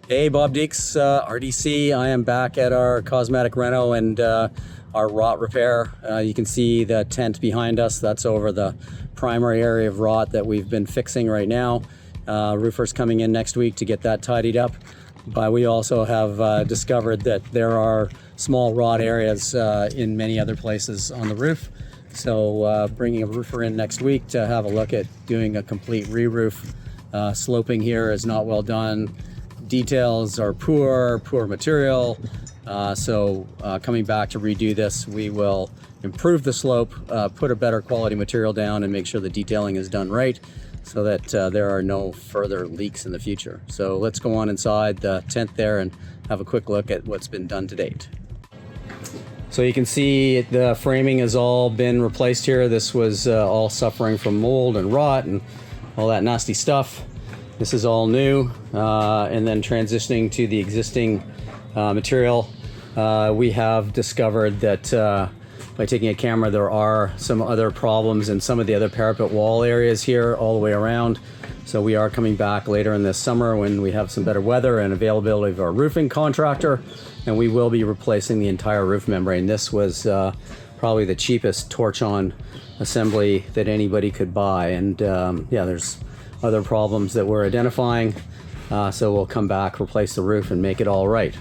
Hey, Bob Deeks, RDC. I am back at our cosmetic reno and our rot repair. You can see the tent behind us. That's over the primary area of rot that we've been fixing right now. Roofer's coming in next week to get that tidied up. But we also have discovered that there are small rot areas in many other places on the roof. So bringing a roofer in next week to have a look at doing a complete re-roof. Sloping here is not well done. Details are poor material. So coming back to redo this, we will improve the slope, put a better quality material down, and make sure the detailing is done right so that there are no further leaks in the future. So let's go on inside the tent there and have a quick look at what's been done to date. So you can see the framing has all been replaced here. This was all suffering from mold and rot and all that nasty stuff. This is all new, and then transitioning to the existing material. We have discovered that by taking a camera, there are some other problems in some of the other parapet wall areas here all the way around. So we are coming back later in this summer when we have some better weather and availability of our roofing contractor, and we will be replacing the entire roof membrane. This was probably the cheapest torch-on assembly that anybody could buy, and yeah, there's other problems that we're identifying, so we'll come back, replace the roof, and make it all right.